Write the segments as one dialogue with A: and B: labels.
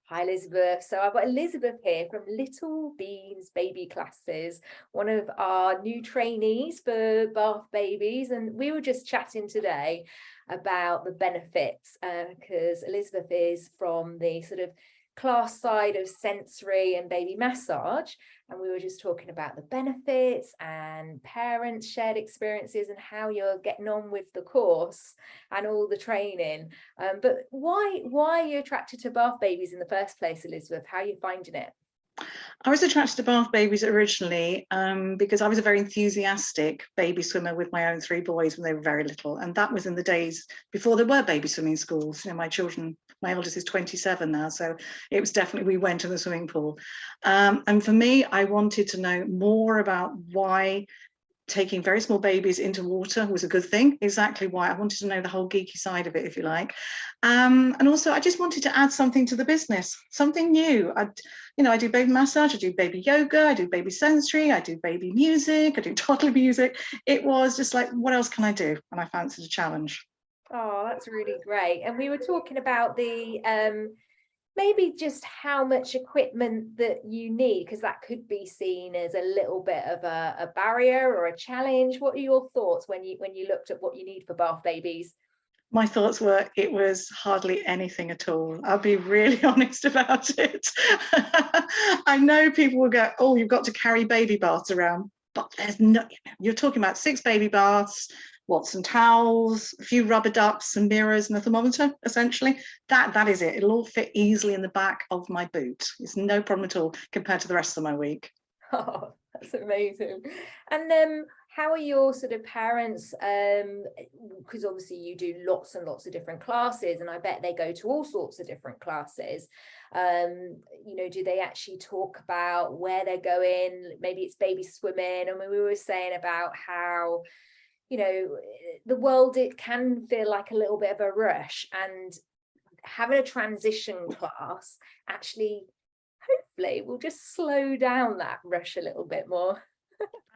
A: Hi, Elizabeth. So I've got Elizabeth here from Little Beans Baby Classes, one of our new trainees for Bath Babies. And we were just chatting today about the benefits because Elizabeth is from the sort of class side of sensory and baby massage. And we were just talking about the benefits and parents' shared experiences and how you're getting on with the course and all the training. But why are you attracted to Bath Babies in the first place, Elizabeth? How are you finding it?
B: I was attracted to Bath Babies originally because I was a very enthusiastic baby swimmer with my own 3 boys when they were very little. And that was in the days before there were baby swimming schools. You know, my eldest is 27 now. So it was definitely, we went to the swimming pool. And for me, I wanted to know more about why taking very small babies into water was a good thing. Exactly why. I wanted to know the whole geeky side of it, if you like. And also I just wanted to add something to the business, something new. I do baby massage, I do baby yoga, I do baby sensory, I do baby music, I do toddler music. It was just like, what else can I do? And I fancied a challenge.
A: Oh, that's really great. And we were talking about the maybe just how much equipment that you need, because that could be seen as a little bit of a barrier or a challenge. What are your thoughts when you looked at what you need for Bath Babies?
B: My thoughts were it was hardly anything at all. I'll be really honest about it. I know people will go, oh, you've got to carry baby baths around, but there's no, you're talking about 6 baby baths, some towels, a few rubber ducks, some mirrors and a thermometer, essentially. That is it. It'll all fit easily in the back of my boot. It's no problem at all compared to the rest of my week.
A: Oh, that's amazing. And how are your sort of parents? Because obviously you do lots and lots of different classes, and I bet they go to all sorts of different classes. Do they actually talk about where they're going? Maybe it's baby swimming. I mean, we were saying about how, the world, it can feel like a little bit of a rush, and having a transition class actually hopefully we'll just slow down that rush a little bit more.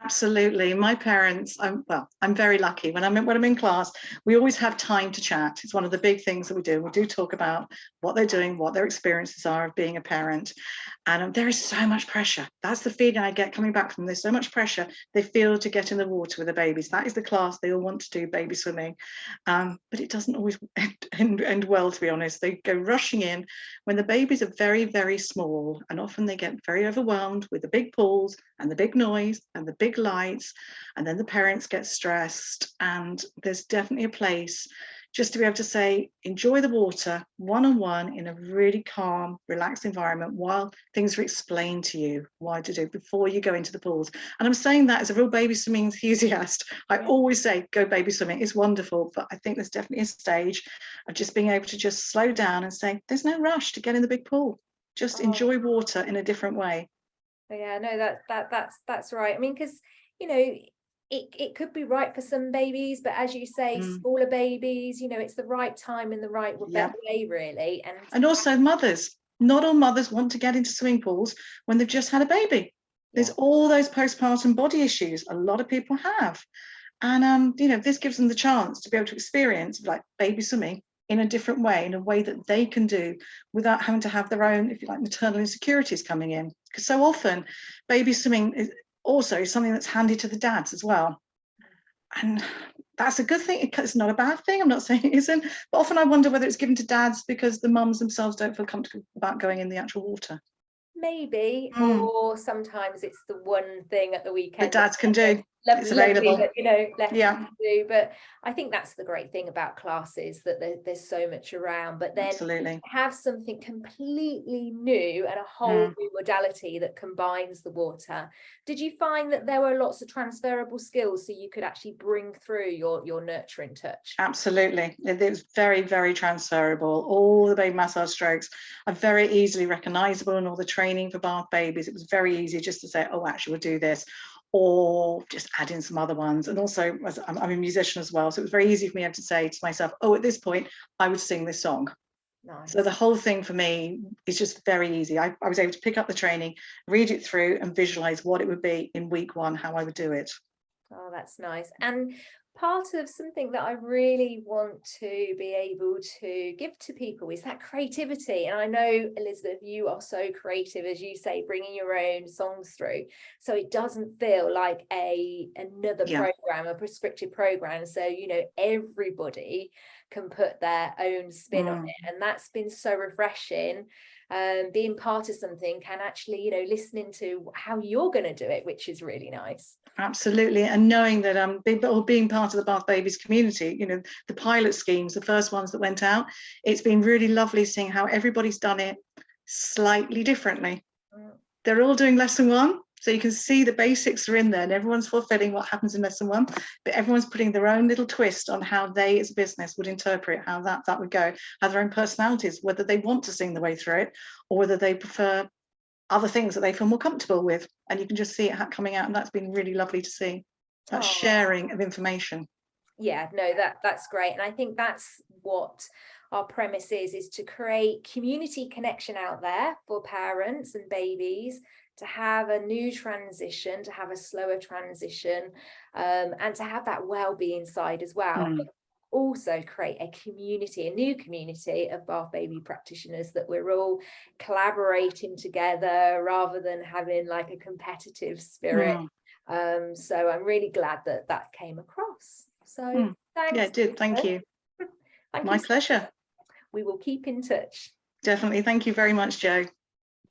B: Absolutely. My parents, I'm very lucky. When I'm in class, we always have time to chat. It's one of the big things that we do. We do talk about what they're doing, what their experiences are of being a parent. And there is so much pressure. That's the feeling I get coming back from this. So much pressure they feel to get in the water with the babies. That is the class they all want to do, baby swimming. But it doesn't always end well, to be honest. They go rushing in when the babies are very, very small. And often they get very overwhelmed with the big pools and the big noise and the big lights, and then the parents get stressed. And there's definitely a place just to be able to say, enjoy the water one-on-one in a really calm, relaxed environment while things are explained to you what to do before you go into the pools. And I'm saying that as a real baby swimming enthusiast. I always say go baby swimming. It's wonderful, but I think there's definitely a stage of just being able to just slow down and say there's no rush to get in the big pool. Just enjoy water in a different way.
A: Yeah, no, that's right. I mean, because it could be right for some babies, but as you say, smaller babies, it's the right time in the right way, really.
B: And also mothers. Not all mothers want to get into swimming pools when they've just had a baby. There's all those postpartum body issues a lot of people have. And this gives them the chance to be able to experience like baby swimming in a different way, in a way that they can do without having to have their own, if you like, maternal insecurities coming in. Because so often baby swimming is also something that's handed to the dads as well. And that's a good thing. It's not a bad thing. I'm not saying it isn't. But often I wonder whether it's given to dads because the mums themselves don't feel comfortable about going in the actual water.
A: Maybe, or sometimes it's the one thing at the weekend
B: that dads can do. It's available.
A: That, left to do. But I think that's the great thing about classes, that there's so much around. But then have something completely new and a whole new modality that combines the water. Did you find that there were lots of transferable skills so you could actually bring through your nurturing touch?
B: Absolutely. It was very, very transferable. All the baby massage strokes are very easily recognizable, and all the training for Bath Babies, it was very easy just to say, oh, actually we'll do this, or just add in some other ones. And also, as I'm a musician as well, so it was very easy for me to say to myself, oh, at this point I would sing this song. Nice. So the whole thing for me is just very easy. I was able to pick up the training, read it through and visualize what it would be in week 1, how I would do it.
A: Oh, that's nice. And part of something that I really want to be able to give to people is that creativity. And I know, Elizabeth, you are so creative, as you say, bringing your own songs through. So it doesn't feel like another program, a prescriptive program. So, you know, everybody can put their own spin on it. And that's been so refreshing. Being part of something can actually, you know, listening to how you're going to do it, which is really nice.
B: Absolutely. And knowing that being part of the Bath Babies community, you know, the pilot schemes, the first ones that went out, it's been really lovely seeing how everybody's done it slightly differently. They're all doing lesson 1, so you can see the basics are in there and everyone's fulfilling what happens in lesson 1, but everyone's putting their own little twist on how they as a business would interpret how that would go, have their own personalities, whether they want to sing the way through it or whether they prefer other things that they feel more comfortable with. And you can just see it coming out, and that's been really lovely to see, that sharing of information.
A: Yeah, no, that's great. And I think that's what our premise is to create community connection out there for parents and babies, to have a new transition, to have a slower transition, and to have that well-being side as well. But also create a community, a new community of Bath Baby practitioners, that we're all collaborating together rather than having like a competitive spirit. So I'm really glad that came across. So thanks.
B: Yeah, it did. Thank you.
A: Thank
B: My
A: you.
B: pleasure.
A: We will keep in touch.
B: Definitely. Thank you very much, Jo.